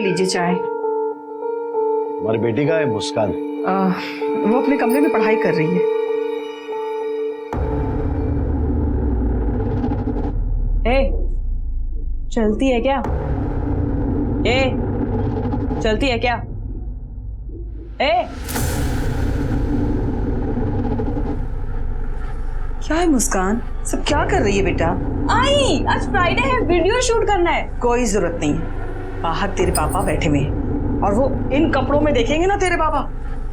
लीजिए चाय। हमारी बेटी का है मुस्कान। वो अपने कमरे में पढ़ाई कर रही है। चलती है क्या? चलती है क्या? क्या है मुस्कान, सब क्या कर रही है बेटा? आई, आज फ्राइडे है, वीडियो शूट करना है। कोई जरूरत नहीं है, बाहर तेरे पापा बैठे हुए हैं और वो इन कपड़ों में देखेंगे ना तेरे पापा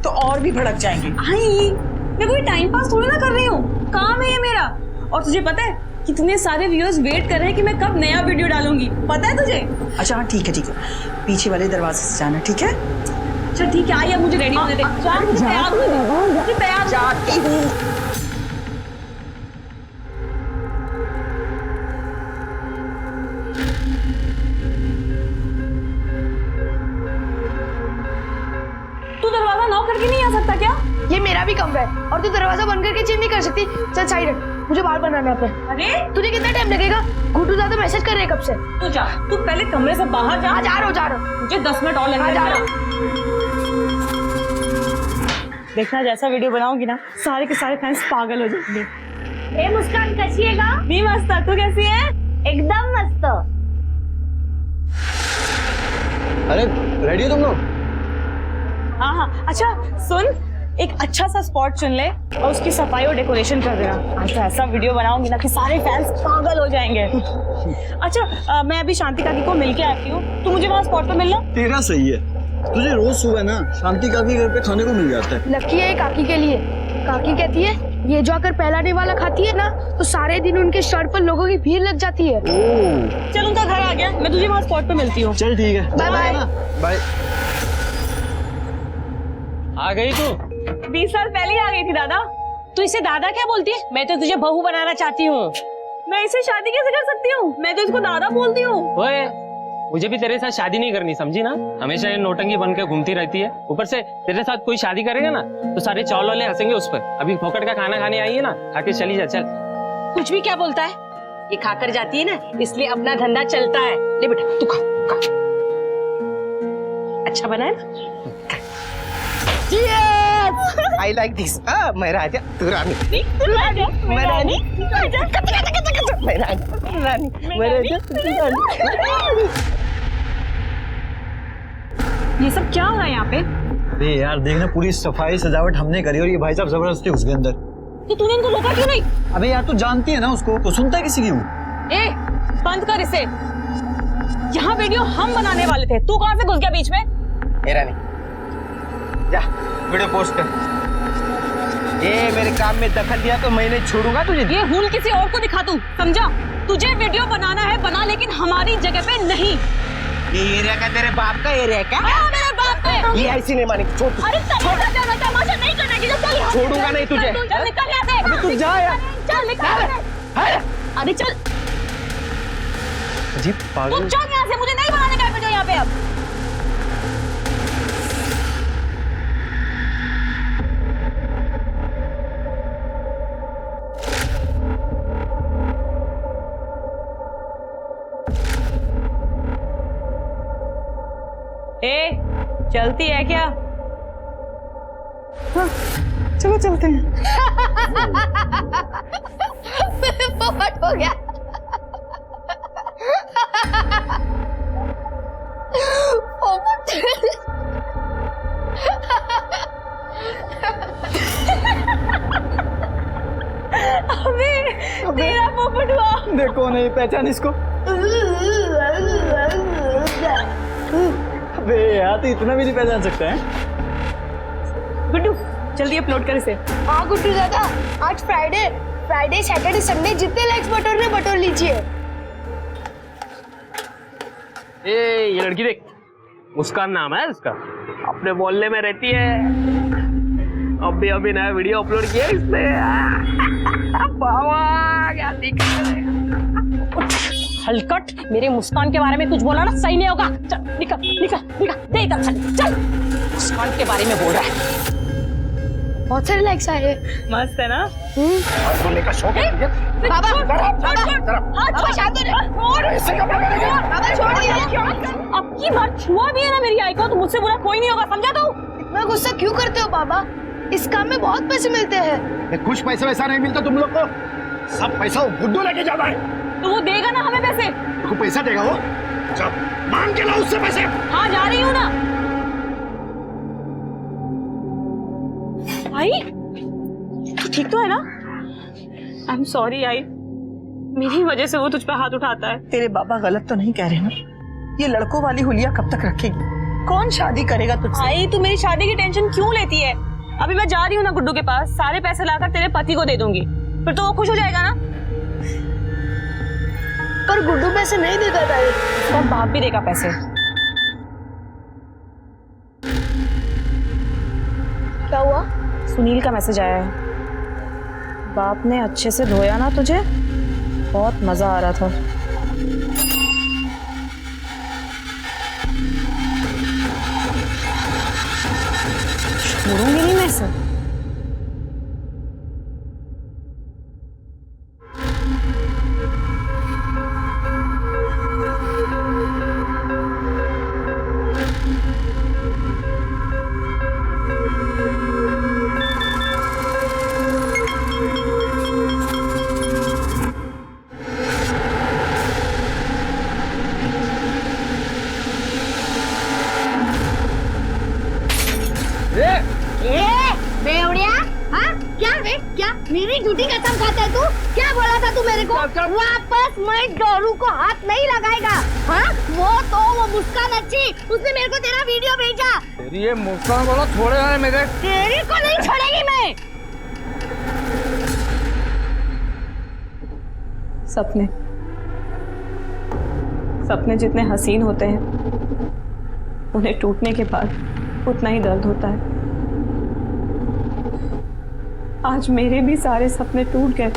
तो और भी भड़क जाएंगे। आई, मैं कोई टाइम पास थोड़ी ना कर रही हूँ, काम है ये मेरा। और तुझे पता है कितने सारे व्यूअर्स वेट कर रहे हैं कि मैं कब नया वीडियो डालूंगी, पता है तुझे? अच्छा हाँ ठीक है, पीछे वाले दरवाजे से जाना, ठीक है? अच्छा ठीक है, आई अब मुझे रेडी होने दे। मुझे तैयार होने दे, मुझे तैयार जाती हूँ। तू दरवाजा नॉक करके नहीं आ सकता क्या? ये मेरा भी कमरा है और तू दरवाजा बंद करके चेंज नहीं कर सकती। चल साइड हट, मुझे बाल बनाना है। अरे तुझे कितना टाइम लगेगा? घुटू ज्यादा मैसेज कर रहे हैं कब से। तू जा, तू पहले कमरे से बाहर जा। जा रहा हूँ। मुझे 10 मिनट और लगेंगे। जा रहा हूँ। देखना जैसा वीडियो बनाऊंगी ना, सारे के सारे फैंस पागल हो जाएंगे। ए मुस्कान कैसी है गा? भी मस्त, तू कैसी है? एकदम मस्त। अरे रेडी हो तुम लोग? हाँ, अच्छा सुन, एक अच्छा सा स्पॉट चुन ले और उसकी सफाई और डेकोरेशन कर देना। आज तो ऐसा वीडियो बनाऊंगी ना कि सारे फैंस पागल हो जाएंगे। अच्छा मैं अभी शांति काकी को मिलके आती हूँ, तू मुझे वहाँ स्पॉट पे मिलना। तेरा सही है, तुझे रोज सुबह ना शांति काकी घर पे खाने को मिल जाता है। लकी है काकी के लिए। काकी कहती है ये जो आकर पहलाने वाला खाती है ना तो सारे दिन उनके शर्ट पर लोगों की भीड़ लग जाती है। चल उनका घर आ गया, मैं तुझे वहाँ स्पॉट पे मिलती हूँ। चल ठीक है, बाय बाय। बाय। आ गई तू? 20 साल पहले ही आ गई थी दादा। तू इसे दादा क्या बोलती है? मैं तो तुझे बहू बनाना चाहती हूँ। मैं इससे शादी कैसे कर सकती हूँ? मैं तो इसको दादा बोलती हूँ। ओए, मुझे भी तेरे साथ शादी नहीं करनी, समझी ना? हमेशा ये नौटंकी बन के घूमती रहती है। ऊपर से तेरे साथ कोई शादी करेगा ना तो सारे चौल वाले हंसेंगे उस पर। अभी फोकट का खाना खाने आई है ना, खाके चली जा। चल। कुछ भी क्या बोलता है? ये खाकर जाती है ना, इसलिए अपना धंधा चलता है। ले बेटा तू खा। अच्छा बना है ना? I like this. मैं राजा, तू रानी। मैं रानी। मैं रानी, मैं राजा, तू रानी। ये सब क्या हो रहा है यहाँ पे? अरे यार देखना, पूरी सफाई सजावट हमने करी और ये भाई साहब जबरदस्ती घुस गए अंदर। तो तूने इनको रोका क्यों नहीं? अबे यार तू जानती है ना उसको, तो सुनता है किसी की? ए, बंद कर इसे। यहाँ वीडियो हम बनाने वाले थे, तू कहाँ से घुस गया बीच में? ए रानी, जा वीडियो पोस्ट कर। ये मेरे काम में दखल दिया तो मैं नहीं छोड़ूंगा तुझे। ये हुल किसी और को दिखा तू, समझा? तुझे वीडियो बनाना है बना, लेकिन हमारी जगह पे नहीं। ये एरिया का तेरे बाप का एरिया क्या? हाँ, मेरे बाप पे। ये ऐसी नहीं मानेगी, छोड़। अरे तमाशा नहीं करना कि चल यहाँ से। छोड़ूंगा नहीं तुझे। चल निकल यहाँ से। अबे तू जा यार। चल निकल। अरे चल, अजीब तू पागल। चल यहाँ से, मुझे नहीं बनाने का वीडियो यहाँ पे अब। ए, चलती है क्या? हाँ, चलो चलते हैं। पोपट हो गया। पोपट। अबे तेरा पोपट हुआ। देखो नहीं पहचान इसको। अबे यार तो इतना भी नहीं पहचान सकते हैं। गुड्डू जल्दी अपलोड कर इसे। हाँ गुड्डू दादा, आज फ्राइडे सैटरडे संडे जितने लाइक्स बटोरने बटोर लीजिए। ये लड़की देख, मुस्कान नाम है इसका, अपने मोहल्ले में रहती है। अभी नया वीडियो अपलोड किया इसने। बाबा क्या दिख रहा है। हलकट, मेरे मुस्कान के बारे में कुछ बोला ना सही नहीं होगा। चल निकल निकल निकल, दे इधर खाली, चल। मुस्कान के बारे में बोल रहा है। बहुत सारे लाइक्स आए। मस्त है ना? और बोलने का शौक है तुझे? बाबा जरा, छोड़, शांत हो। ऐसे कब करेगा? बाबा छोड़। अब की बार छुआ भी है ना मेरी आई को तो मुझसे बुरा कोई नहीं होगा, समझा तू? इतना गुस्सा क्यों करते हो बाबा? इस काम में बहुत पैसे मिलते हैं। कुछ पैसा वैसा नहीं मिलता तुम लोग को, सब पैसा वो गुड्डू लेके जाता है। तो वो देगा ना हमें पैसे? को पैसा देगा वो, जब मांग के लाओ उससे पैसे। हाँ जा रही हूँ ना। आई तू ठीक तो है ना? आई एम सॉरी आई, मेरी वजह से वो तुझ पे हाथ उठाता है। तेरे बाबा गलत तो नहीं कह रहे ना? ये लड़कों वाली हुलिया कब तक रखेगी? कौन शादी करेगा तुझसे? आई तू मेरी शादी की टेंशन क्यों लेती है? अभी मैं जा रही हूँ ना गुड्डू के पास, सारे पैसे लाकर तेरे पति को दे दूंगी, फिर तो वो खुश हो जाएगा ना। पर गुड्डू पैसे नहीं देता था। उसका बाप भी देगा पैसे। क्या हुआ? सुनील का मैसेज आया है, बाप ने अच्छे से धोया ना तुझे, बहुत मजा आ रहा था। छोड़ूंगी नहीं मैं इसे। बेवड़िया, हाँ क्या रे? क्या मेरी झूठी कसम खाता है तू? क्या बोला था तू मेरे को? वापस मैं डोरू को हाथ नहीं लगाएगा। हाँ वो मुस्कान अच्छी, उसने मेरे को तेरा वीडियो भेजा। तेरी ये मुस्कान वाला छोड़े हैं मेरे। तेरे को नहीं छोड़ेगी मैं। सपने जितने हसीन होते हैं, उन्हें टूटने के बाद उतना ही दर्द होता है। आज मेरे भी सारे सपने टूट गए।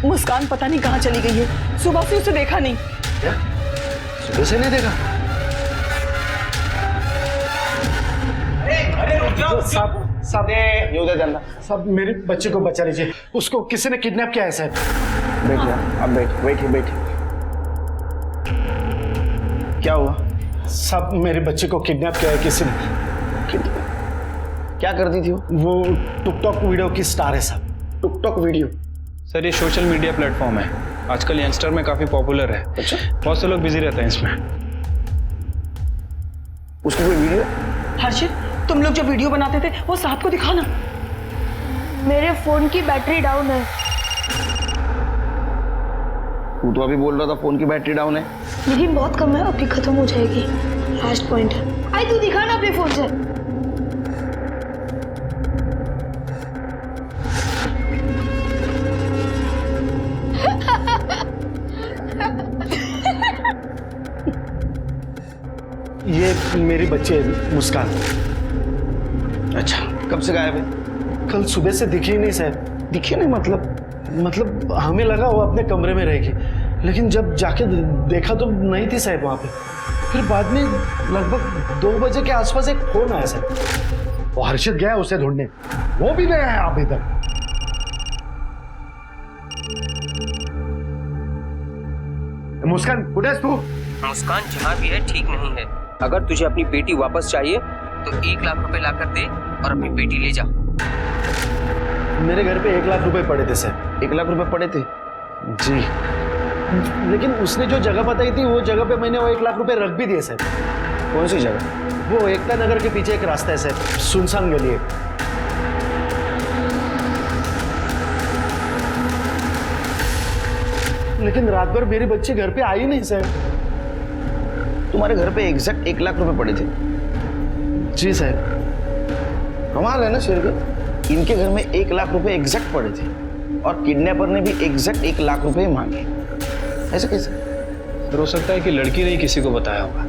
मुस्कान पता नहीं कहाँ चली गई है, सुबह से उसे देखा नहीं। क्या? सुबह से नहीं देखा? सब मेरे बच्चे को बचा लीजिए, उसको किसी ने किडनैप किया है साहब। बैठिए, अब बैठिए बैठिए। क्या हुआ? सब मेरे बच्चे को किडनैप किया है किसी ने। क्या करती थी वो टिकटॉक वीडियो की स्टार है साहब। TikTok video? सर ये सोशल मीडिया प्लेटफॉर्म है, आजकल यंगस्टर में काफी पॉपुलर है। अच्छा, बहुत से लोग बिजी रहते हैं इसमें। उसकी कोई वीडियो? हर्षित, तुम लोग जो वीडियो बनाते थे वो साहब को दिखाना। मेरे फोन की बैटरी डाउन है। तू तो अभी बोल रहा था फोन की बैटरी डाउन है। लेकिन बहुत कम है, अभी खत्म हो जाएगी। लास्ट पॉइंट है। आई तू दिखा ना अपने फोन से। ये मेरी बच्चे मुस्कान। अच्छा, कब से गायब है? कल सुबह से दिखी ही नहीं साहब। दिखे नहीं मतलब हमें लगा वो अपने कमरे में रहेगी, लेकिन जब जाके देखा तो नहीं थी साहब वहाँ पे। फिर बाद में लगभग 2 बजे के आसपास एक फोन आया साहब। वो हर्षित गया उसे ढूंढने, वो भी नहीं आया अभी तक। मुस्कान कुठे आहेस तू? मुस्कान जहाँ भी है ठीक नहीं है। अगर तुझे अपनी बेटी वापस चाहिए तो 1 लाख रुपए लाकर दे और अपनी बेटी ले जा। मेरे घर पे 1 लाख रुपए पड़े थे सर। 1 लाख रुपए पड़े थे? जी, लेकिन उसने जो जगह बताई थी वो जगह पे मैंने वो 1 लाख रुपए रख भी दिए सर। कौन सी जगह? वो एकता नगर के पीछे एक रास्ता है सर, सुनसान गली है। लेकिन रात भर मेरे बच्चे घर पे आई नहीं सर। तुम्हारे घर पे एग्जैक्ट 1 लाख रुपए पड़े थे? जी सर। कमाल है ना शेरगढ़, इनके घर में 1 लाख रुपए एग्जैक्ट पड़े थे और किडनैपर ने भी एग्जैक्ट 1 लाख रुपए मांगे। ऐसा कैसे? हो सकता है कि लड़की ने किसी को बताया होगा।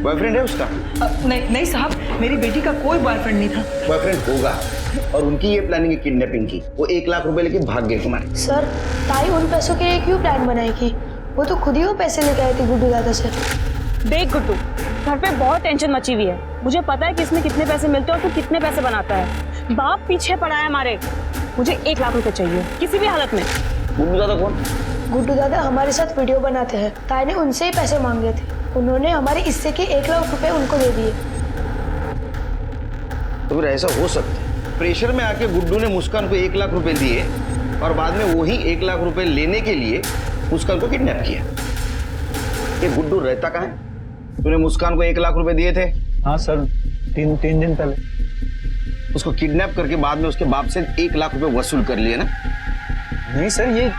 बॉयफ्रेंड है उसका। नहीं नहीं साहब, मेरी बेटी का कोई बॉयफ्रेंड नहीं था। बॉयफ्रेंड होगा, और उनकी ये प्लानिंग है किडनैपिंग की। वो 1 लाख रुपए लेके भाग गए तुम्हारे। सर, ताई उन पैसों के लिए क्यों प्लान बनाएगी? वो तो खुद ही वो पैसे लेके आई थी गुड्डू दादा से। देख गुड्डू, घर पे बहुत टेंशन मची हुई है। मुझे पता है कि इसमें कितने पैसे मिलते हैं और तू कितने पैसे बनाता है। बाप पीछे पड़ा है हमारे। मुझे 1 लाख रुपए चाहिए किसी भी हालत में। गुड्डू दादा कौन? गुड्डू दादा हमारे साथ वीडियो बनाते हैं। ताई ने उनसे ही पैसे मांगे थे, उन्होंने हमारे हिस्से के 1 लाख रुपए उनको दे दिए। तो फिर ऐसा हो सकता है, प्रेशर में आके गुड्डू ने मुस्कान को 1 लाख रुपए दिए और बाद में वही 1 लाख रुपए लेने के लिए मुस्कान को किडनैप किया। ये गुड्डू रहता कहाँ है? तूने मुस्कान को 1 लाख रुपए दिए थे? हाँ सर, तीन दिन पहले। उसको किडनैप करके बाद में उसके बाप से 1 लाख रुपए वसूल कर लिए ना? नहीं सर, ये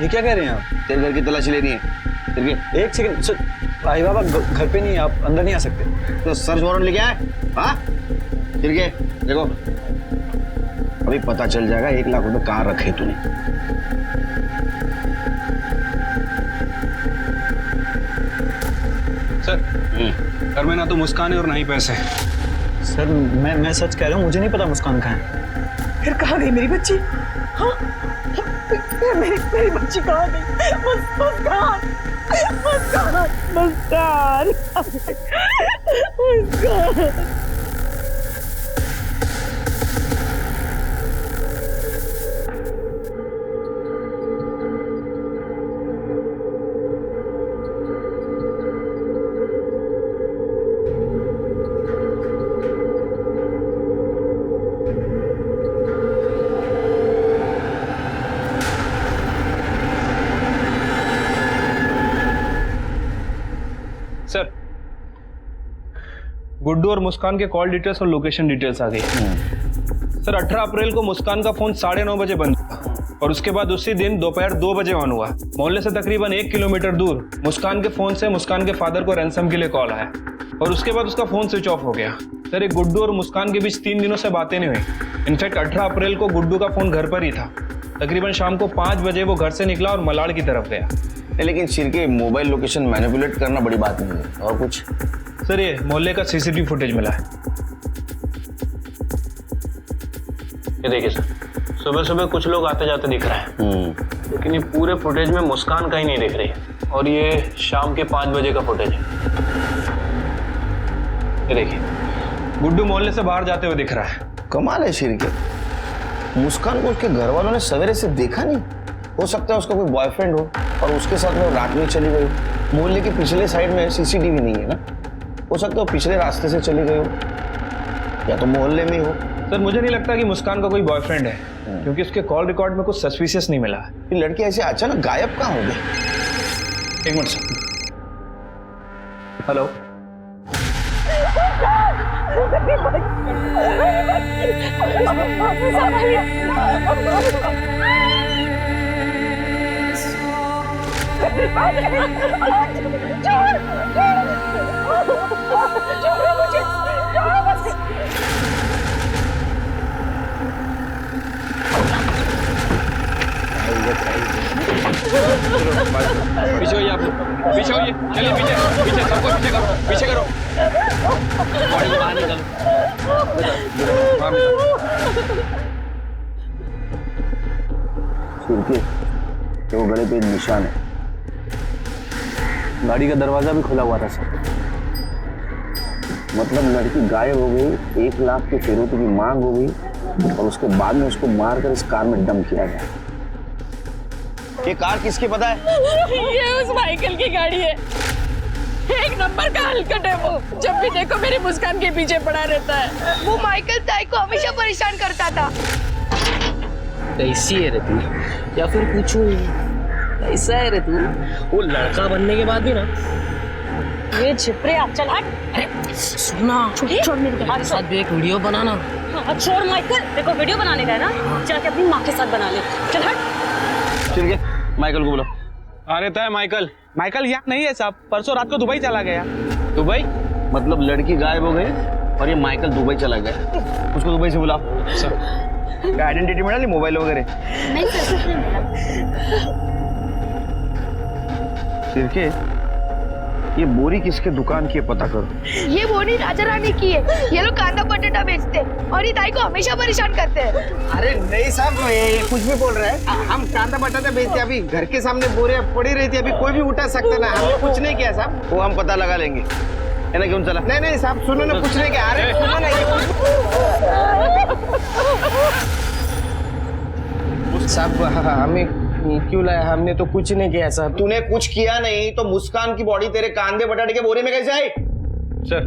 क्या कह रहे हैं आप? तेरे घर की तलाशी लेनी है। तेरे एक सेकंड सर, भाई बाबा घर पे नहीं है, आप अंदर नहीं आ सकते। तो सर्च वारंट लेके आए? हाँ, फिर के देखो, अभी पता चल जाएगा 1 लाख रुपए कहाँ रखे तूने। सर, घर में ना तो मुस्कान है और ना ही पैसे। सर मैं सच कह रहा हूँ, मुझे नहीं पता मुस्कान कहाँ है। फिर कहाँ गई मेरी बच्ची? हाँ, मेरी बच्ची कहाँ गई? मुस्कान, मुस्कान, मुस्कान, मुस्कान। सर, गुड्डू और मुस्कान के कॉल डिटेल्स और लोकेशन डिटेल्स आ गई। सर, 18 अप्रैल को मुस्कान का फोन 9:30 बजे बंद हुआ और उसके बाद उसी दिन दोपहर 2 बजे ऑन हुआ। मोहल्ले से तकरीबन 1 किलोमीटर दूर मुस्कान के फोन से मुस्कान के फादर को रैंसम के लिए कॉल आया और उसके बाद उसका फोन स्विच ऑफ हो गया। सर, एक गुड्डू और मुस्कान के बीच 3 दिनों से बातें नहीं हुई। इनफैक्ट 18 अप्रैल को गुड्डू का फोन घर पर ही था। तकरीबन शाम को 5 बजे वो घर से निकला और मलाड़ की तरफ गया। लेकिन सिर के मोबाइल लोकेशन मैनिपुलेट करना बड़ी बात नहीं है। और कुछ? सर, ये मोहल्ले का सीसीटीवी फुटेज मिला है। ये देखिए सर, सुबह सुबह कुछ लोग आते जाते दिख रहे हैं, लेकिन ये पूरे फुटेज में मुस्कान कहीं नहीं दिख रही है। और ये शाम के 5 बजे का फुटेज है। ये देखिए, गुड्डू मोहल्ले से बाहर जाते हुए दिख रहा है। कमाल है सिर के, मुस्कान को उसके घर वालों ने सवेरे से देखा नहीं। हो सकता है उसका कोई बॉयफ्रेंड हो और उसके साथ में रात में चली गई। मोहल्ले के पिछले साइड में सीसीटीवी नहीं है ना, हो सकता है वो पिछले रास्ते से चली गई हो या तो मोहल्ले में ही हो। सर, मुझे नहीं लगता कि मुस्कान का कोई बॉयफ्रेंड है, क्योंकि उसके कॉल रिकॉर्ड में कुछ सस्पिशियस नहीं मिला। ये लड़की ऐसे अचानक गायब कहाँ हो गई? एक मिनट सर। हेलो, पीछे होइए आप लोग, पीछे होइए, चलिए पीछे, पीछे सबको पीछे करो, पीछे करो। बॉडी को बाहर निकालो। तो गले पे एक निशान है। गाड़ी का दरवाजा भी खुला हुआ था सर। मतलब लड़की गायब हो गई, 1 लाख की फिरौती की मांग हो गई और उसके बाद में उसको मारकर इस कार में डंप किया गया। ये कार किसकी पता है? ये उस माइकल की गाड़ी है। 1 नंबर का हलकट है वो। जब भी देखो मेरी मुस्कान के पीछे पड़ा रहता है। वो माइकल ताई को हमेशा परेशान करता था। कैसी है रे तू, या फिर पूछूं कैसा है रे तू? वो लड़का बनने के बाद भी ना। ये छिपरे, आप चल हट। अरे सुना, छोड़ मेरे साथ भी एक वीडियो बनाना। हाँ, छोड़ माइकल, देखो वीडियो बनाने का है ना, जाके अपनी माँ के साथ बना ले। चल हट। ठीक है, माइकल को बुलाओ। आ रहता है माइकल। माइकल यहाँ नहीं है साहब, परसों रात को दुबई चला गया। दुबई? मतलब लड़की गायब हो गई और ये माइकल दुबई चला गया। उसको दुबई से बुलाओ। सर, आइडेंटिटी मिला ली, मोबाइल वगैरह? नहीं सर, कुछ नहीं मिला। फिर के ये बोरी किसके दुकान की है पता करो। ये बोरी राजा रानी की है। ये लोग कांदा बटाटा बेचते हैं और ये ताई को हमेशा परेशान करते हैं। अरे नहीं साहब, ये कुछ भी बोल रहे हैं। हम कांदा बटाटा बेचते, अभी घर के सामने बोरे पड़ी रही थी, अभी कोई भी उठा सकता ना, हमने कुछ नहीं किया साहब। वो हम पता लगा लेंगे, है ना, क्यों चला? नहीं नहीं साहब, सुनो ना, कुछ नहीं किया। अरे सुनो ना, साहब हमें क्यों लाया? हमने तो कुछ नहीं किया साहब। तूने कुछ किया नहीं तो मुस्कान की बॉडी तेरे कांदे बटाटे के बोरे में कैसे आई? सर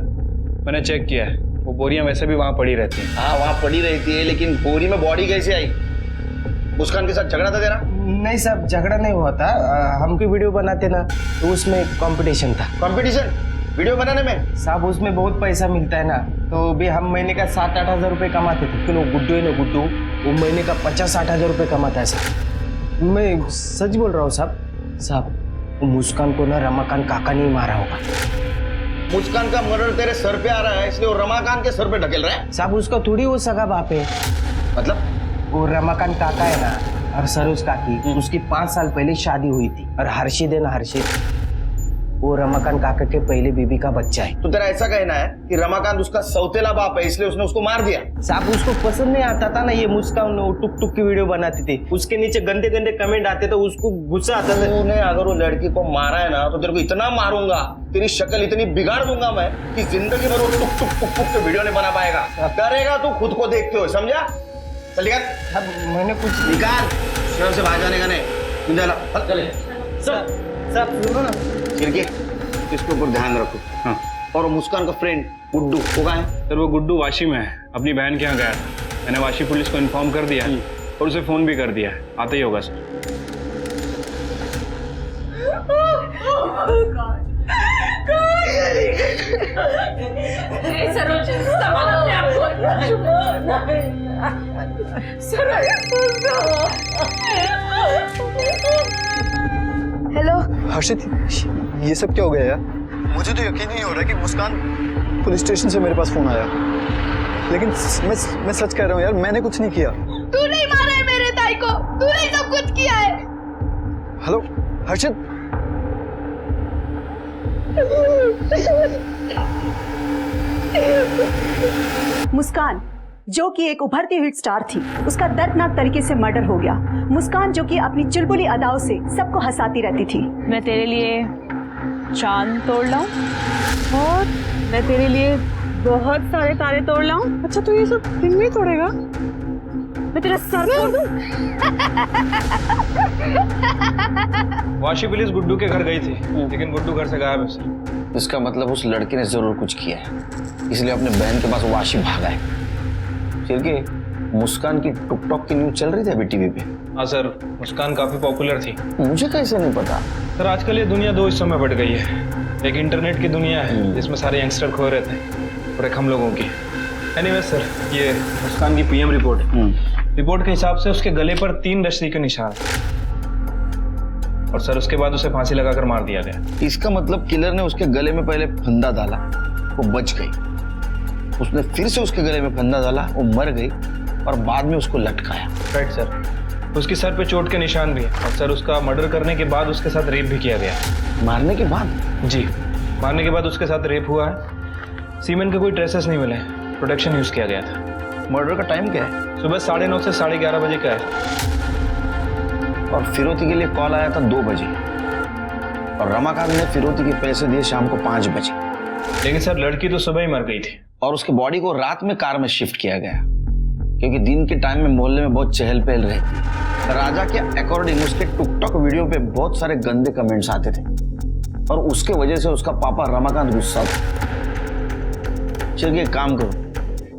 मैंने चेक किया है, वो बोरियां वैसे भी वहाँ पड़ी रहती हैं। हाँ वहाँ पड़ी रहती है, लेकिन बोरी में बॉडी कैसे आई? मुस्कान के साथ झगड़ा था तेरा? नहीं साहब, झगड़ा नहीं हुआ था। हम की वीडियो बनाते ना, तो उसमें कंपटीशन था। कंपटीशन वीडियो बनाने में? साहब उसमें बहुत पैसा मिलता है ना, तो भी हम महीने का 7-8 हजार रुपये कमाते थे। लेकिन वो गुड्डू है ना, गुड्डू, वो महीने का 50-60 हजार रुपये कमाता है साहब। मैं सच बोल रहा हूँ साहब। साहब मुस्कान को ना रमाकांत काका नहीं मारा होगा। मुस्कान का मर्डर तेरे सर पे आ रहा है, इसलिए वो रमाकांत के सर पे ढकेल रहा है। साहब उसका थोड़ी वो सगा बाप है। मतलब वो रमाकांत काका है ना, और सरोज काकी, उसकी 5 साल पहले शादी हुई थी। और हर्षित है ना, हर्षित, वो रमाकांत काका के पहले बीबी का बच्चा है। तो तेरा ऐसा कहना है कि रमाकांत उसका सौतेला बाप है, इसलिए उसने उसको मार दिया? साहब उसको पसंद नहीं आता था ना ये मुस्कान, टुक टुक की वीडियो बनाती थी, उसके नीचे गंदे गंदे कमेंट आते तो उसको गुस्सा आता था। तूने अगर वो लड़की को मारा है ना, तो तेरे को इतना मारूंगा, तेरी शक्ल इतनी बिगाड़ दूंगा मैं कि जिंदगी भर वो टुक टुक टुक टुक के वीडियो नहीं बना पाएगा। करेगा तू खुद को देखते हो, समझा? चल निकाल। मैंने कुछ निकाल, शहर से बाहर जाने का नहीं। चले साहब सुनो ना, खिड़की इसके ऊपर ध्यान रखो। हाँ। और मुस्कान का फ्रेंड गुड्डू वो कहाँ है? सर वो गुड्डू वाशी में है, अपनी बहन के यहाँ गया था। मैंने वाशी पुलिस को इन्फॉर्म कर दिया और उसे फोन भी कर दिया है, आते ही होगा सर। हेलो हर्षित, ये सब क्या हो गया यार? मुझे तो यकीन नहीं हो रहा कि मुस्कान पुलिस स्टेशन से मेरे पास फोन आया, लेकिन मैं सच कह रहा हूँ यार, मैंने कुछ नहीं किया। तू नहीं मारा है मेरे ताई को, तूने सब कुछ किया है। हेलो हर्षित, मुस्कान जो कि एक उभरती हुई स्टार थी, उसका दर्दनाक तरीके से मर्डर हो गया। मुस्कान जो कि अपनी चुलबुली अदाओं से सबको हंसाती रहती थी। मैं तेरे लिए चांद तोड़ लाऊं और मैं तेरे लिए बहुत सारे तारे तोड़ लाऊं। अच्छा तू ये सब दिन में ही तोड़ेगा? मैं तेरा सर तोड़ दूं। वाशी पुलिस गुड्डू के घर गई थी, लेकिन गुड्डू घर से गायब है सर। इसका मतलब उस लड़के ने जरूर कुछ किया है, इसलिए अपने बहन के पास वाशी भागा है। फिर मुस्कान की टिकटॉक की न्यूज चल रही थी अभी टीवी पे। हाँ सर, मुस्कान काफी पॉपुलर थी। मुझे कैसे नहीं पता? सर आजकल ये दुनिया दो हिस्सों में बट गई है, एक इंटरनेट की दुनिया है जिसमें सारे यंगस्टर खो रहते हैं, और एक हम लोगों की। एनीवे सर, ये मुस्कान की पीएम रिपोर्ट है। रिपोर्ट के हिसाब से उसके गले पर 3 रस्सी के निशान, और सर उसके बाद उसे फांसी लगाकर मार दिया गया। इसका मतलब किलर ने उसके गले में पहले फंदा डाला, वो बच गई, उसने फिर से उसके गले में फंदा डाला, वो मर गई, और बाद में उसको लटकाया। राइट सर, उसकी सर पे चोट के निशान भी है, और सर उसका मर्डर करने के बाद उसके साथ रेप भी किया गया। मारने के बाद? जी, मारने के बाद उसके साथ रेप हुआ है। सीमेन के कोई ट्रेसेस नहीं मिले, प्रोटेक्शन यूज किया गया था। मर्डर का टाइम क्या है? सुबह 9:30 से 11:30 बजे का है, और फिरौती के लिए कॉल आया था 2 बजे, और रमाकांत ने फिरौती के पैसे दिए शाम को 5 बजे। लेकिन सर लड़की तो सुबह ही मर गई थी, और उसके बॉडी को रात में कार में शिफ्ट किया गया, क्योंकि दिन के टाइम में मोहल्ले में बहुत चहल पहल रहती। राजा के अकॉर्डिंग उसके टिकटॉक वीडियो पे बहुत सारे गंदे कमेंट्स आते थे, और उसके वजह से उसका पापा रमाकांत गुस्सा था। चलिए एक काम करो,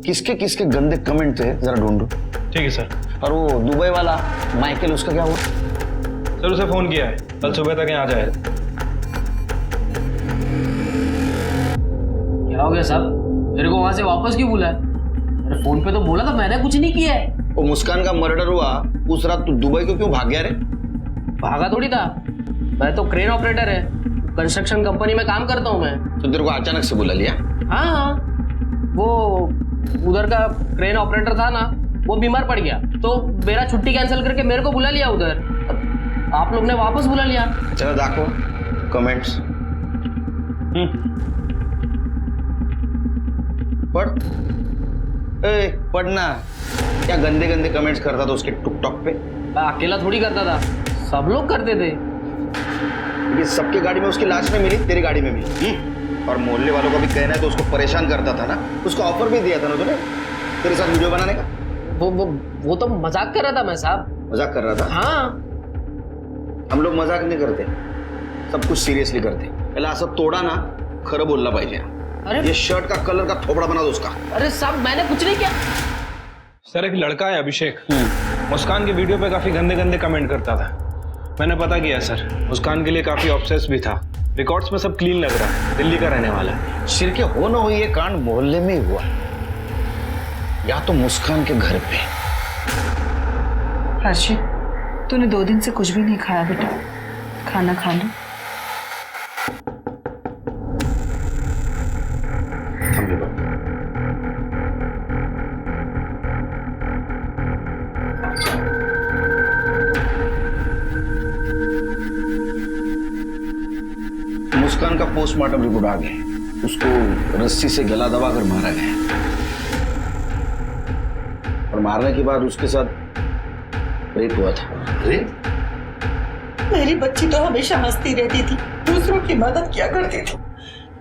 किसके किसके गंदे कमेंट थे जरा ढूंढो। ठीक है सर। और वो दुबई वाला माइकल, उसका क्या हुआ? सर उसे फोन किया है, कल सुबह तक यहाँ आ जाए। क्या हो गया साहब? मेरे को वहां से वापस क्यों बुलाया? मेरे फोन पे तो बोला था मैंने कुछ नहीं किया है। वो मुस्कान का मर्डर हुआ उस रात, तू दुबई को क्यों भाग गया रे? भागा थोड़ी था, मैं तो क्रेन ऑपरेटर है, कंस्ट्रक्शन कंपनी में काम करता हूँ मैं। तो तेरे को अचानक से बुला लिया? हाँ, वो उधर का क्रेन ऑपरेटर था ना, वो बीमार पड़ गया, तो मेरा छुट्टी कैंसिल करके मेरे को बुला लिया उधर। आप लोग ने वापस बुला लिया। चलो देखो कमेंट्स। पढ़। ए, पढ़ना। क्या गंदे गंदे कमेंट्स करता था उसके टिकटॉक पे? मैं अकेला थोड़ी करता था, सब लोग करते थे। ये सबके गाड़ी में उसकी लाश नहीं मिली, तेरी गाड़ी में मिली। और मोहल्ले वालों का भी कहना है तो उसको परेशान करता था ना, उसको ऑफर भी दिया था ना तूने तेरे साथ वीडियो बनाने का। वो तो मजाक कर रहा था मैं साहब। मजाक कर रहा था? हाँ। हम लोग मजाक नहीं करते, सब कुछ सीरियसली करते। पहले असं तोडा ना, खरं बोलला पाहिजे। अरे ये शर्ट का कलर का थोपड़ा बना दो उसका। अरे साहब मैंने कुछ नहीं किया। सर एक लड़का है अभिषेक, मुस्कान की वीडियो पे काफी गंदे गंदे कमेंट करता था। मैंने पता किया सर, मुस्कान के लिए काफी ऑब्सेस भी था। रिकॉर्ड्स में सब क्लीन लग रहा है, दिल्ली का रहने वाला है। सिर के हो ना हो ये कांड मोहल्ले में ही हुआ, या तो मुस्कान के घर पे। हर्षित, तूने 2 दिन से कुछ भी नहीं खाया बेटा, खाना खा लो। मुस्कान का पोस्टमार्टम रिपोर्ट आ गया, उसको रस्सी से गला दबाकर मारा गया और मारने के बाद उसके साथ रेप हुआ था। रेप? मेरी बच्ची तो हमेशा हंसती रहती थी, दूसरों की मदद किया करती थी,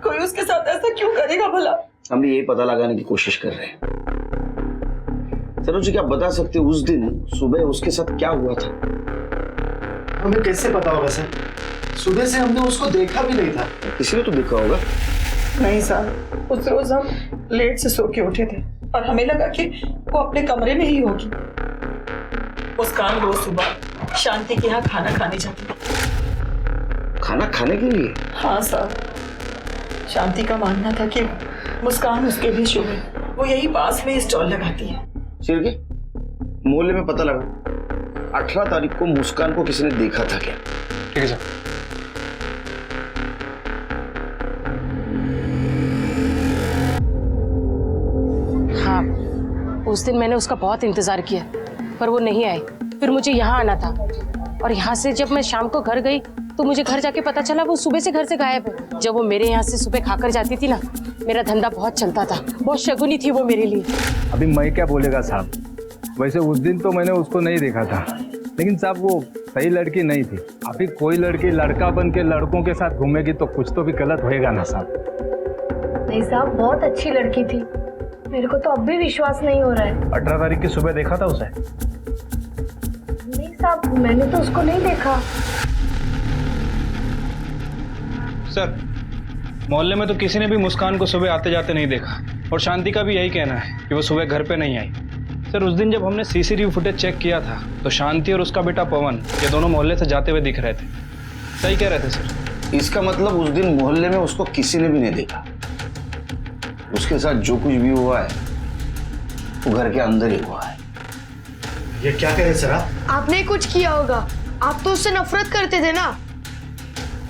कोई उसके साथ ऐसा क्यों करेगा भला? हम भी यही पता लगाने की कोशिश कर रहे हैं। सरोज जी क्या बता सकते हो उस दिन सुबह उसके साथ क्या हुआ था? हमें कैसे पता होगा सर, सुबह से हमने उसको देखा भी नहीं था। किसी ने तो देखा होगा। नहीं साहब, उस रोज हम लेट से सो के उठे थे और हमें लगा कि वो अपने कमरे में ही होगी। मुस्कान रोज सुबह शांति के यहाँ खाना खाने जाती थी। खाना खाने के लिए? हाँ साहब, शांति का मानना था कि मुस्कान उसके भी शुभ है, वो यही पास में स्टॉल लगाती है। चिरके मोहल्ले में पता लगा 18 तारीख को मुस्कान को किसी ने देखा था क्या? ठीक है सर। हाँ, उस दिन मैंने उसका बहुत इंतजार किया पर वो नहीं आई। फिर मुझे यहाँ आना था और यहाँ से जब मैं शाम को घर गई तो मुझे घर जाके पता चला वो सुबह से घर से गायब है। जब वो मेरे यहाँ से सुबह खाकर जाती थी ना, मेरा धंधा बहुत चलता था, बहुत शगुनी थी वो मेरे लिए। अभी मैं क्या बोलेगा साहब, वैसे उस दिन तो मैंने उसको नहीं देखा था, लेकिन साहब वो सही लड़की नहीं थी। अभी कोई लड़की लड़का बन के लड़कों के साथ घूमेगी तो कुछ तो भी गलत होएगा ना साहब। नहीं साहब, बहुत अच्छी लड़की थी, मेरे को तो अब भी विश्वास नहीं हो रहा है। 18 तारीख की सुबह देखा था उसे? नहीं साहब, मैंने तो उसको नहीं देखा। सर मोहल्ले में तो किसी ने भी मुस्कान को सुबह आते जाते नहीं देखा और शांति का भी यही कहना है कि वो सुबह घर पे नहीं आई। सर उस दिन जब हमने सीसीटीवी फुटेज चेक किया था तो शांति और उसका बेटा पवन ये दोनों मोहल्ले से जाते हुए दिख रहे थे। सही कह रहे थे सर। इसका मतलब उस दिन मोहल्ले में उसको किसी ने भी नहीं देखा। उसके साथ जो कुछ भी हुआ है वो घर के अंदर ही हुआ है। ये क्या कह रहे सर आप? आपने कुछ किया होगा, आप तो उससे नफरत करते थे ना।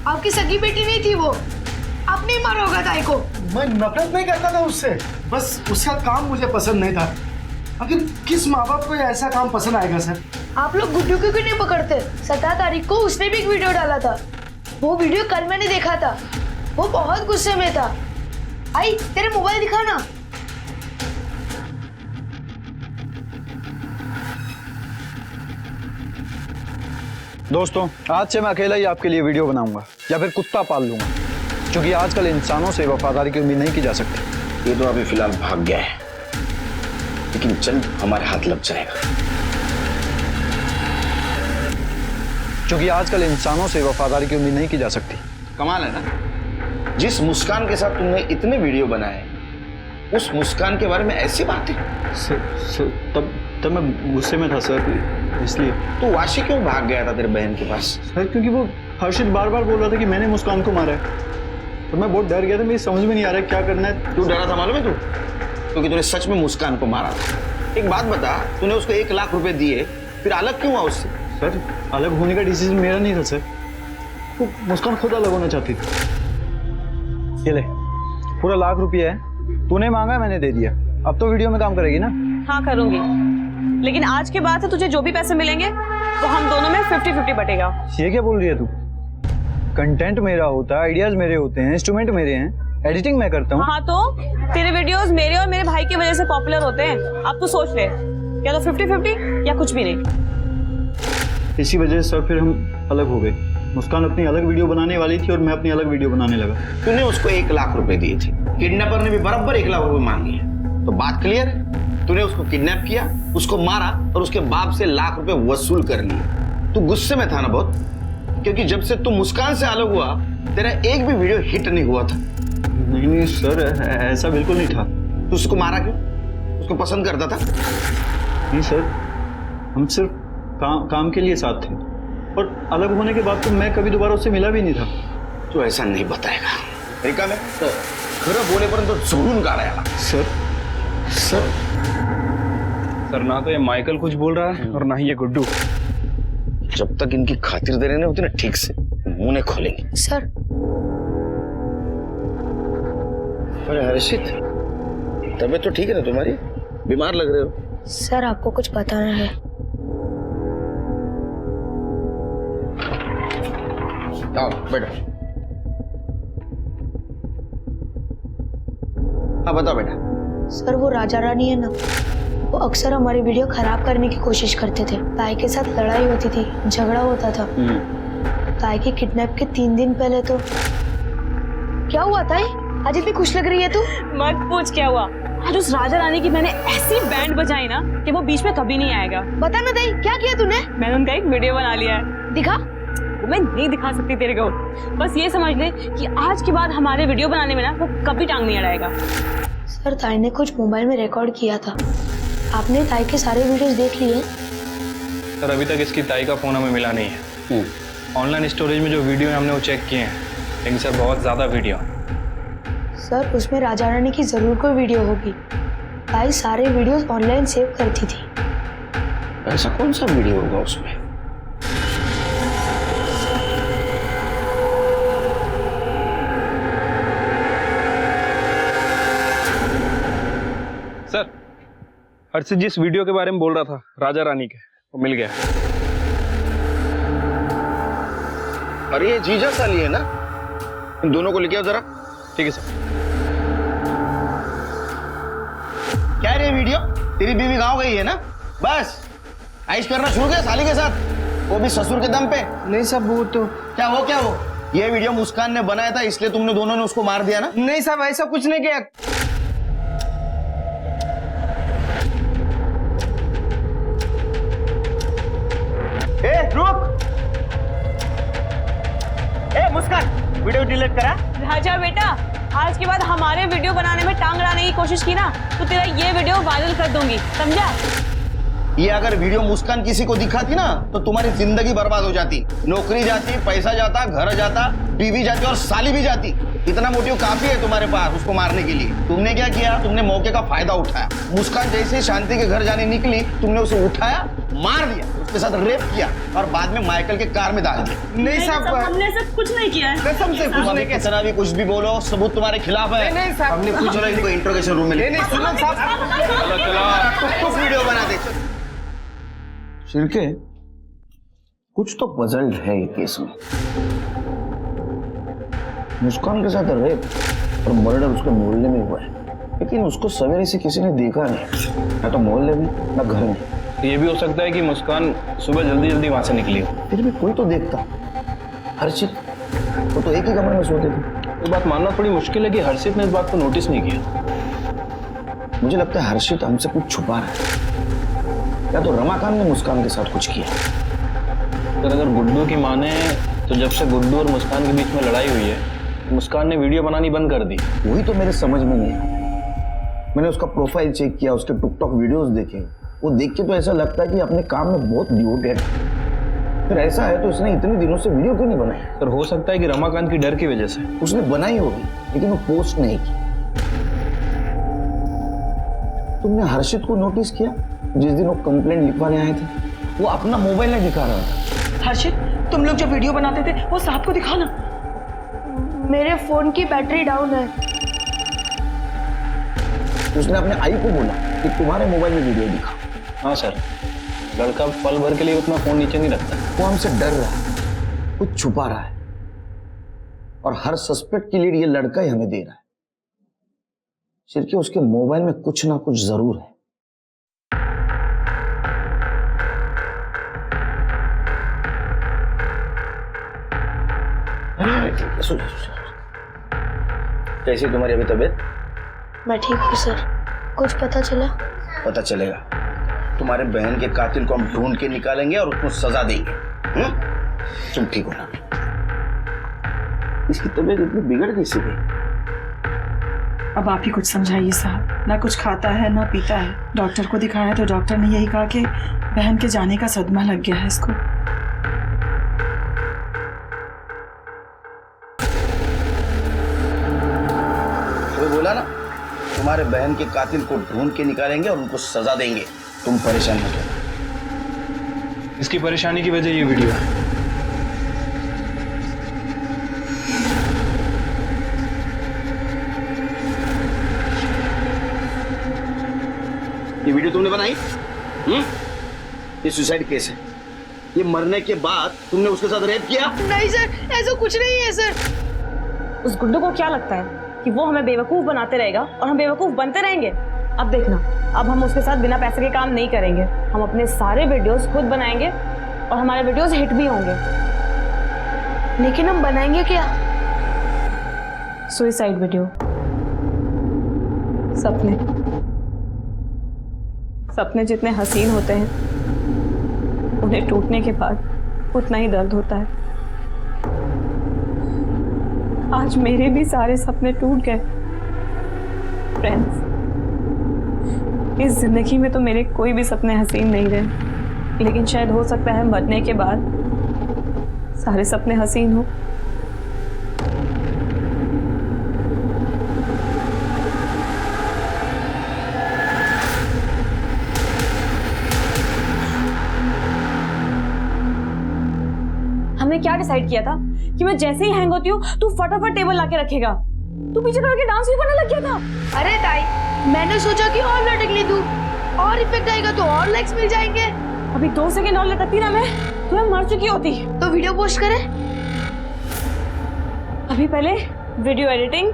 आपकी सगी बेटी नहीं थी वो, आपने ही मारा होगा ताई को। मैं नफरत नहीं करता था उससे, बस उसका काम मुझे पसंद नहीं था। आखिर किस माँ बाप को ऐसा काम पसंद आएगा सर? आप लोग गुड्डू को क्यों नहीं पकड़ते? 17 तारीख को उसने भी एक वीडियो डाला था, वो वीडियो कल मैंने देखा था, वो बहुत गुस्से में था। आई तेरे मोबाइल दिखाना। दोस्तों, आज से मैं अकेला ही आपके लिए वीडियो बनाऊंगा या फिर कुत्ता पाल लूंगा, क्योंकि आजकल इंसानों से वफादारी की उम्मीद नहीं की जा सकती। ये तो अभी फिलहाल भाग गया है, लेकिन जल्द हमारे हाथ लग जाएगा। क्योंकि आजकल इंसानों से वफादारी की उम्मीद नहीं की जा सकती। कमाल है ना, जिस मुस्कान के साथ तुमने इतने वीडियो बनाए उस मुस्कान के बारे में ऐसी बातें। तब मैं गुस्से में था सर, इसलिए। तो वाशी क्यों भाग गया था तेरे बहन के पास? सर क्योंकि वो हर्षित बार बार बोल रहा था कि मैंने मुस्कान को मारा है, तो मैं बहुत डर गया था। मेरी समझ में नहीं आ रहा है क्या करना है। तू डरा था मालूम है तू? क्योंकि तूने सच में मुस्कान को मारा था। एक बात बता, तूने उसको 1 लाख रुपए दिए, फिर अलग क्यों हुआ उससे? सर अलग होने का डिसीजन मेरा नहीं था सर, वो मुस्कान खुद अलग होना चाहती थी। ये ले, पूरा 1 लाख रुपया है, तूने मांगा मैंने दे दिया। अब तो वीडियो में काम करेगी ना? हाँ करूंगी, लेकिन आज के बाद से तुझे जो भी पैसे मिलेंगे वो हम दोनों में 50-50 बटेगा। ये क्या बोल रही है तू? कंटेंट मेरा होता है, आइडियाज मेरे होते हैं, इंस्ट्रूमेंट मेरे हैं, एडिटिंग मैं करता हूँ। हाँ तो तेरे वीडियोस मेरे और मेरे भाई की वजह से पॉपुलर होते हैं। अब तू सोच ले, या तो 50-50 या कुछ भी नहीं। इसी वजह से सर फिर हम अलग हो गए। मुस्कान अपनी अलग वीडियो बनाने वाली थी और मैं अपनी अलग वीडियो बनाने लगा। तूने उसको 1 लाख रुपए दिए थे, किडनैपर ने भी बराबर 1 लाख रुपए मांगे हैं, तो बात क्लियर है। तूने उसको किडनैप किया, उसको मारा और उसके बाप से लाख रुपए वसूल कर लिए। तू गुस्से में था ना बहुत, क्योंकि जब से तू मुस्कान से अलग हुआ तेरा एक भी वीडियो हिट नहीं हुआ था। नहीं सर, ऐसा बिल्कुल नहीं था। तू उसको मारा क्यों? उसको पसंद करता था? नहीं सर, हम सिर्फ काम के लिए साथ थे और अलग होने के बाद तो मैं कभी दोबारा उससे मिला भी नहीं था। तो ऐसा नहीं बताएगा रिका में तो खरं बोलेपर्यंत झोडून काढायला। सर ना तो ये माइकल कुछ बोल रहा है और ना ही ये गुड्डू। जब तक इनकी खातिरदारी नहीं होती ना ठीक से, मुंह नहीं खोलेंगे। सर अरे हर्षित, तबीयत तो ठीक है ना तुम्हारी? बीमार लग रहे हो। सर आपको कुछ बताना है। आओ बैठो। हाँ बताओ बेटा। सर वो राजा रानी है ना, वो अक्सर हमारी वीडियो खराब करने की कोशिश करते थे। ताई के साथ लड़ाई होती थी, झगड़ा होता था। ताई के किडनैप के 3 दिन पहले तो क्या हुआ ताई? आज इतनी खुश लग रही है तू। मत पूछ क्या हुआ। आज उस राजा रानी की मैंने ऐसी बैंड बजाई ना कि वो बीच में कभी नहीं आएगा। बता ना ताई, क्या किया तूने? मैंने उनका एक वीडियो बना लिया है। दिखा। वो मैं नहीं दिखा सकती तेरे को, बस ये समझ ले कि आज के बाद हमारे वीडियो बनाने में ना वो कभी टांग नहीं अड़ाएगा। सर ताई ने कुछ मोबाइल में रिकॉर्ड किया था, आपने ताई के सारे वीडियोस देख लिए? सर अभी तक इसकी ताई का फोन हमें मिला नहीं है। ऑनलाइन स्टोरेज में जो वीडियो है हमने वो चेक किए हैं, लेकिन सर बहुत ज्यादा वीडियो। सर उसमें राजा रानी की जरूर कोई वीडियो होगी। ताई सारे वीडियोस ऑनलाइन सेव करती थी। ऐसा कौन सा वीडियो होगा उसमें? सर हर्षित जिस वीडियो के बारे में बोल रहा था राजा रानी के, वो मिल गया। अरे ये जीजा साली है ना, इन दोनों को लेके आओ जरा। ठीक है सर। क्या रे वीडियो? तेरी बीवी गांव गई है ना, बस ऐश करना शुरू किया साली के साथ, वो भी ससुर के दम पे। नहीं साहब वो तो क्या वो ये वीडियो मुस्कान ने बनाया था, इसलिए तुमने दोनों ने उसको मार दिया ना? नहीं साहब ऐसा कुछ नहीं किया। ए रुक! ए मुस्कान, वीडियो डिलीट करा। राजा बेटा, आज के बाद हमारे वीडियो बनाने में टांग अड़ाने की कोशिश की ना तो तेरा ये वीडियो वायरल कर दूंगी, समझा? ये अगर वीडियो मुस्कान किसी को दिखाती ना तो तुम्हारी जिंदगी बर्बाद हो जाती। नौकरी जाती, पैसा जाता, घर जाता, बीवी जाती और साली भी जाती। इतना मोटिव काफी है तुम्हारे पास उसको मारने के लिए। तुमने क्या किया? तुमने मौके का फायदा उठाया। मुस्कान जैसे ही शांति के घर जाने निकली, तुमने उसे उठाया, मार दिया, उसके साथ रेप किया और बाद में माइकल के कार में डाल दिया। नहीं साहब हमने ऐसा कुछ नहीं किया है। कसम से कुछ नहीं किया। कितना भी कुछ भी बोलो, सबूत तुम्हारे खिलाफ है। नहीं साहब हमने कुछ चलो इनको इंट्रोगेशन रूम में ले। नहीं सुनो साहब, कुछ वीडियो बना दे। शिरके, कुछ तो पजल्ड है ये केस में। मुस्कान के साथ रेप और मर्डर उसके मोहल्ले में हुआ है, लेकिन उसको सवेरे से किसी ने देखा नहीं, ना तो मोहल्ले में ना घर में। ये भी हो सकता है कि मुस्कान सुबह जल्दी जल्दी वहां से निकली हो। फिर भी कोई तो देखता। हर्षित, वो तो एक ही कमरे में सोते थे। ये बात मानना थोड़ी मुश्किल है कि हर्षित ने इस बात को नोटिस नहीं किया। मुझे लगता है हर्षित हमसे कुछ छुपा रहा है, या तो रमाकांत ने मुस्कान के साथ कुछ किया। तो अगर गुड्डू की माने तो जब से गुड्डू और मुस्कान के बीच में लड़ाई हुई है, मुस्कान ने वीडियो बनानी बंद कर दी। वही तो मेरे समझ में नहीं आया। मैंने उसका प्रोफाइल चेक किया, उसके टिकटॉक वीडियोस देखे, वो देख के तो ऐसा लगता है कि अपने काम में बहुत डिवोटेड है। फिर ऐसा है तो उसने इतने दिनों से वीडियो क्यों नहीं बनाई? सर हो सकता है कि रमाकांत की डर की वजह से। उसने बनाई होगी लेकिन वो पोस्ट नहीं की। तुमने हर्षित को नोटिस किया? जिस दिन वो कंप्लेंट लिखवाने आए थे, वो अपना मोबाइल नहीं दिखा रहा था। हर्षित, तुम लोग जो वीडियो बनाते थे वो साहब को दिखाओ ना। मेरे फोन की बैटरी डाउन है। उसने अपने आई को बोला कि तुम्हारे मोबाइल में वीडियो दिखा। हाँ सर, लड़का पल भर के लिए उतना फोन नीचे नहीं रखता। वो हमसे डर रहा है, कुछ छुपा रहा है। और हर सस्पेक्ट की लीड ये लड़का ही हमें दे रहा है। शिर्के उसके मोबाइल में कुछ ना कुछ जरूर है। कैसी तुम्हारी अभी तबीयत? मैं ठीक हूँ सर। कुछ पता चला? पता चलेगा। तुम्हारे बहन के कातिल को हम ढूंढ के निकालेंगे और उसको सजा देंगे। तुम ठीक हो ना? इसकी तबीयत इतनी बिगड़ कैसे गई? अब आप ही कुछ समझाइए साहब। ना कुछ खाता है ना पीता है। डॉक्टर को दिखाया तो डॉक्टर ने यही कहा कि बहन के जाने का सदमा लग गया है इसको। तो बोला ना, तुम्हारे बहन के कातिल को ढूंढ के निकालेंगे और उनको सजा देंगे। तुम परेशान मत हो। इसकी परेशानी की वजह ये वीडियो है। ये वीडियो तुमने बनाई? ये सुसाइड केस है। ये मरने के बाद तुमने उसके साथ रेप किया? नहीं सर, ऐसा कुछ नहीं है सर। उस गुड्डू को क्या लगता है कि वो हमें बेवकूफ बनाते रहेगा और हम बेवकूफ बनते रहेंगे? अब देखना, अब हम उसके साथ बिना पैसे के काम नहीं करेंगे। हम अपने सारे वीडियोस खुद बनाएंगे और हमारे वीडियोस हिट भी होंगे। लेकिन हम बनाएंगे क्या? Suicide video. सपने सपने जितने हसीन होते हैं, उन्हें टूटने के बाद उतना ही दर्द होता है। आज मेरे भी सारे सपने टूट गए। फ्रेंड्स, इस जिंदगी में तो मेरे कोई भी सपने हसीन नहीं रहे, लेकिन शायद हो सकता है मरने के बाद सारे सपने हसीन हो। हमने क्या डिसाइड किया था कि मैं जैसे ही हैंग होती हूँ तू फटाफट टेबल लाके रखेगा। तू पीछे करके डांस भी करने लग गया था। अरे ताई, मैंने सोचा कि और लटकने दूं, और इफेक्ट आएगा तो और लाइक्स मिल जाएंगे। अभी 2 सेकंड और लटकती ना मैं तो मैं मर चुकी होती। तो वीडियो पोस्ट करें? अभी पहले वीडियो एडिटिंग,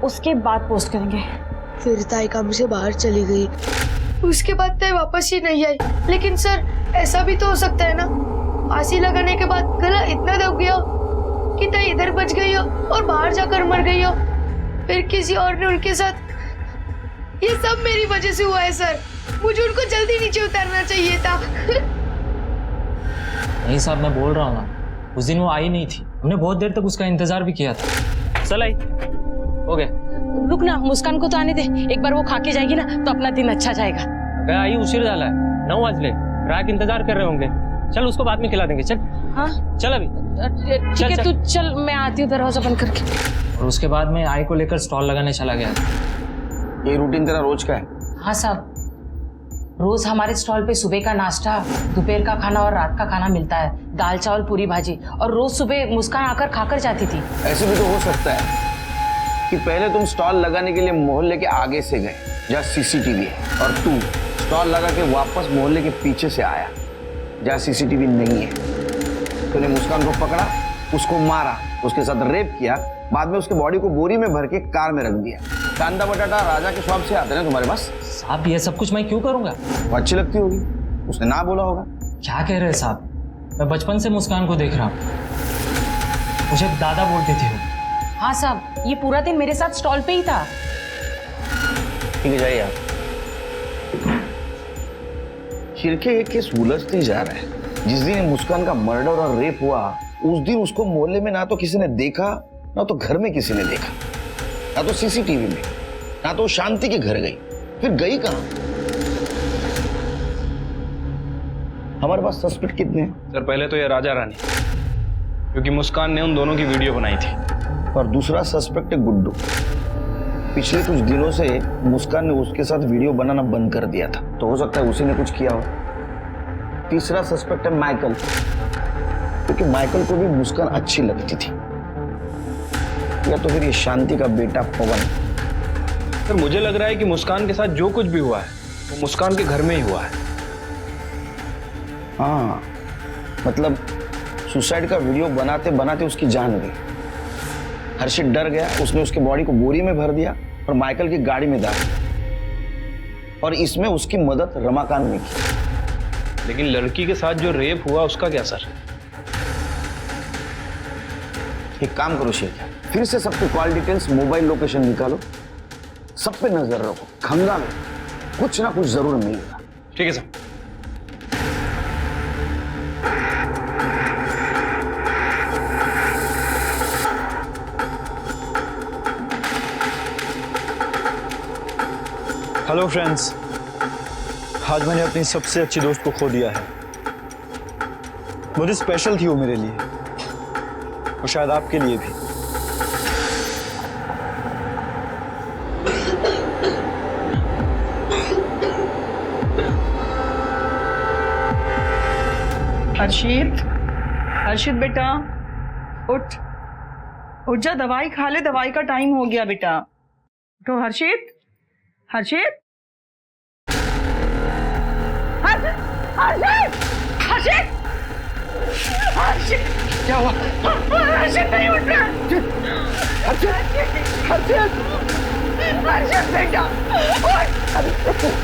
उसके बाद पोस्ट करेंगे। फिर ताई काम से बाहर चली गई, उसके बाद ताई वापस ही नहीं आई। लेकिन सर, ऐसा भी तो हो सकता है ना, फांसी लगाने के बाद गला इतना दब गया कि ताई इधर बच गई हो और बाहर जाकर मर गई हो, फिर किसी और ने उनके साथ। ये सब मेरी वजह से हुआ है सर। मुझे उनको जल्दी नीचे उतारना चाहिए था। नहीं साहब, मैं बोल रहा हूँ ना, उस दिन वो आई नहीं थी। हमने बहुत देर तक उसका इंतजार भी किया था। चल आई, हो गया। रुक ना, मुस्कान को तो आने दे। एक बार वो खा के जाएगी ना तो अपना दिन अच्छा जाएगा। गया आई उशीर डाला है, 9 बजे ग्राहक इंतजार कर रहे होंगे। चल उसको बाद में खिला देंगे। चल। हाँ चल अभी। ठीक है, तू चल, मैं आती हूँ दरवाजा बंद करके। और उसके बाद मैं आई को लेकर स्टॉल लगाने चला गया। ये रूटीन तेरा रोज का है? हाँ साहब, रोज हमारे स्टॉल पे सुबह का नाश्ता, दोपहर का खाना और रात का खाना मिलता है। दाल चावल पूरी भाजी। और रोज सुबह मुस्कान आकर खाकर जाती थी। ऐसे भी तो हो सकता है कि पहले तुम स्टॉल लगाने के लिए मोहल्ले के आगे से गए जहाँ सीसीटीवी है, और तू स्टॉल लगा के वापस मोहल्ले के पीछे से आया जहाँ सीसीटीवी नहीं है। तूने मुस्कान को पकड़ा, उसको मारा, उसके साथ रेप किया, बाद में उसके बॉडी को बोरी में भर के कार में रख दिया। कांदा बटाटा राजा के शॉप से आते हैं तुम्हारे पास। साहब ये सब कुछ मैं क्यों करूंगा? वो अच्छी लगती होगी, उसने ना बोला होगा। क्या कह रहे हैं साहब? मैं बचपन से मुस्कान को देख रहा हूँ, मुझे दादा बोलती थी वो। हाँ साहब, ये पूरा दिन मेरे साथ स्टॉल पे ही था। ठीक है, जाइए आप। शिर्के ये केस उलझते जा रहा है। जिस दिन मुस्कान का मर्डर और रेप हुआ, उस दिन उसको मोहल्ले में ना तो किसी ने देखा, ना तो घर में किसी ने देखा, ना तो सीसीटीवी में, ना तो शांति के घर गई। फिर गई कहां? हमारे पास सस्पेक्ट कितने हैं? सर पहले तो ये राजा रानी, क्योंकि मुस्कान ने उन दोनों की वीडियो बनाई थी। और दूसरा सस्पेक्ट है गुड्डू। पिछले कुछ दिनों से मुस्कान ने उसके साथ वीडियो बनाना बंद कर दिया था, तो हो सकता है उसी ने कुछ किया हो। तीसरा सस्पेक्ट है माइकल, क्योंकि माइकल को भी मुस्कान अच्छी लगती थी। या तो फिर ये शांति का बेटा पवन। सर मुझे लग रहा है कि मुस्कान के साथ जो कुछ भी हुआ है वो मुस्कान के घर में ही हुआ है। हाँ, मतलब सुसाइड का वीडियो बनाते बनाते उसकी जान गई। हर्षित डर गया, उसने उसकी बॉडी को बोरी में भर दिया और माइकल की गाड़ी में डाल दिया। और इसमें उसकी मदद रमाकांत ने की। लेकिन लड़की के साथ जो रेप हुआ उसका क्या सर? एक काम करो शेख, फिर से सबके कॉल डिटेल्स, मोबाइल लोकेशन निकालो, सब पे नजर रखो, खंगालो, कुछ ना कुछ जरूर मिलेगा। ठीक है सर। हेलो फ्रेंड्स, आज मैंने अपनी सबसे अच्छी दोस्त को खो दिया है। बहुत स्पेशल थी वो मेरे लिए, और शायद आपके लिए भी। हर्षित, हर्षित बेटा उठ, उठ जा, दवाई खा ले, दवाई का टाइम हो गया बेटा। तो हर्षित, हर्षित, हर्षित, हर्षित, हर्षित, हर्षित, क्या हुआ? हर्षित नहीं उठ रहा। हर्षित, हर्षित, हर्षित बेटा उठ। हर्षित।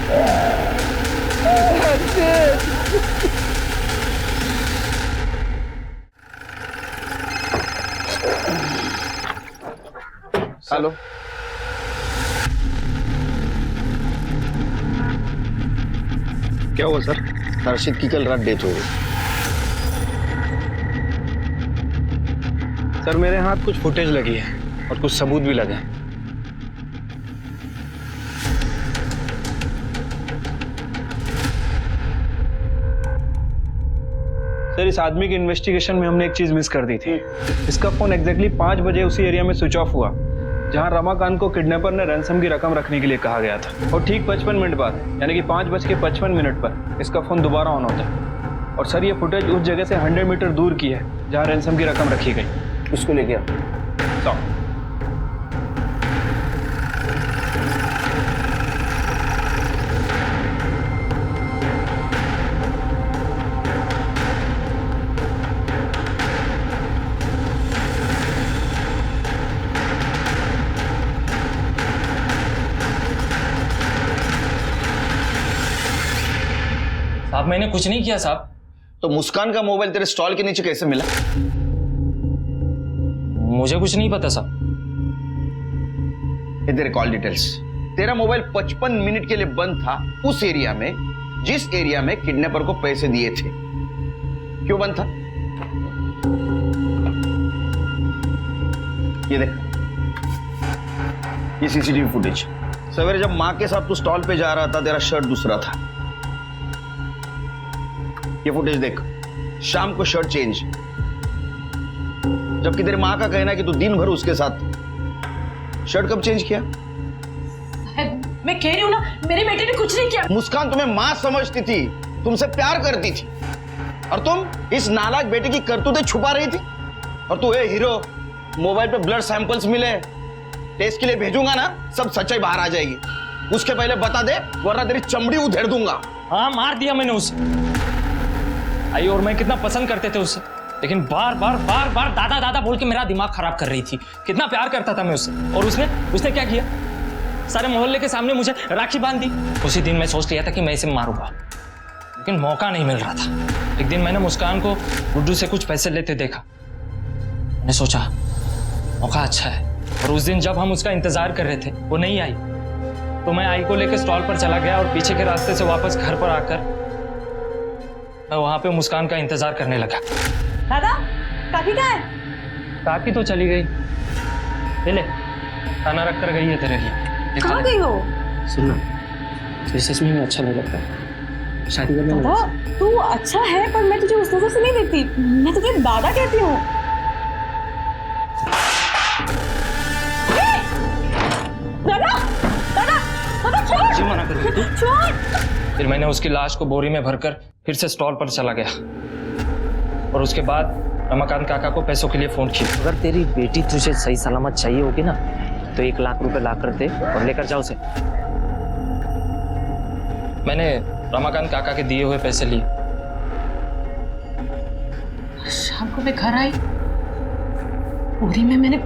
हेलो, क्या हुआ सर? हर्षित की कल रात डेथ हो गई। सर मेरे हाथ कुछ फुटेज लगी है और कुछ सबूत भी लगे। सर इस आदमी की इन्वेस्टिगेशन में हमने एक चीज मिस कर दी थी। इसका फोन एग्जैक्टली 5 बजे उसी एरिया में स्विच ऑफ हुआ जहां रमाकांत को किडनैपर ने रैंसम की रकम रखने के लिए कहा गया था। और ठीक 55 मिनट बाद, यानी कि 5:55 पर इसका फोन दोबारा ऑन होता है। और सर ये फुटेज उस जगह से 100 मीटर दूर की है जहां रैंसम की रकम रखी गई। उसको लेके आओ। साहब मैंने कुछ नहीं किया साहब। तो मुस्कान का मोबाइल तेरे स्टॉल के नीचे कैसे मिला? मुझे कुछ नहीं पता साहब। ये तेरे कॉल डिटेल्स। तेरा मोबाइल 55 मिनट के लिए बंद था उस एरिया में जिस एरिया में किडनैपर को पैसे दिए थे। क्यों बंद था? ये देख, ये सीसीटीवी फुटेज। सवेरे जब मां के साथ तू स्टॉल पे जा रहा था, तेरा शर्ट दूसरा था। ये फुटेज देख, शाम को शर्ट चेंज, जबकि तेरी मां का कहना है कि तू दिन भर उसके साथ। शर्ट कब चेंज किया? मैं कह रही हूँ ना, मेरे बेटे ने कुछ नहीं किया। मुस्कान तुम्हें मां समझती थी, तुमसे प्यार करती थी, और तुम इस नालायक बेटे की करतूतें छुपा रही थी। और तू है हीरो, मोबाइल पे ब्लड सैंपल्स मिले, टेस्ट के लिए भेजूंगा ना, सब सच्चाई बाहर आ जाएगी। उसके पहले बता दे, वरना तेरी चमड़ी उधेड़ दूंगा। हाँ मार दिया मैंने उसे। आई और मैं कितना पसंद करते थे उसे, लेकिन बार बार दादा दादा बोल के मेरा दिमाग खराब कर रही थी। कितना प्यार करता था मैं उससे। और उसने क्या किया? सारे मोहल्ले के सामने मुझे राखी बांध दी। उसी दिन मैं सोच लिया था कि मैं इसे मारूंगा, लेकिन मौका नहीं मिल रहा था। एक दिन मैंने मुस्कान को गुड्डू से कुछ पैसे लेते देखा। मैंने सोचा मौका अच्छा है। और उस दिन जब हम उसका इंतजार कर रहे थे, वो नहीं आई, तो मैं आई को लेकर स्टॉल पर चला गया और पीछे के रास्ते से वापस घर पर आकर मैं वहां पे मुस्कान का इंतजार करने लगा। दादा, काकी कहाँ है? काकी तो चली गई। ले खाना रख कर गई है तेरे लिए। कहाँ गई हो? सुनना, तुझे सच में अच्छा नहीं लगता शादी करने में? दादा, तू अच्छा है, पर मैं तुझे उस नजर से नहीं देखती। मैं तुझे दादा कहती हूँ। दादा, दादा, दादा छोड़। जी मना कर रही तू? छोड़। फिर मैंने उसकी लाश को बोरी में भरकर फिर से स्टॉल पर चला गया। और उसके बाद रमाकांत काका को पैसों के लिए फोन किया। अगर तेरी बेटी तुझे सही सलामत चाहिए होगी ना, तो 1 लाख रुपए ला कर दे और लेकर जाओ उसे। मैंने रमाकांत काका के दिए हुए पैसे लिए। शाम को मैं घर आई, बोरी में मैंने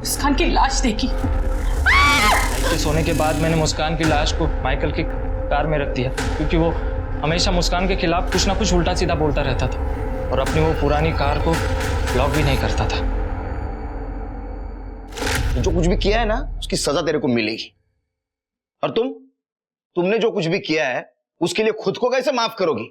मुस्कान की लाश देखी। भाई के सोने के बाद मैंने मुस्कान की लाश को माइकल की कार में रख दिया, क्योंकि वो हमेशा मुस्कान के खिलाफ कुछ ना कुछ उल्टा सीधा बोलता रहता था और अपनी वो पुरानी कार को लॉक भी नहीं करता था। जो कुछ भी किया है ना उसकी सजा तेरे को मिलेगी। और तुमने जो कुछ भी किया है उसके लिए खुद को कैसे माफ करोगी?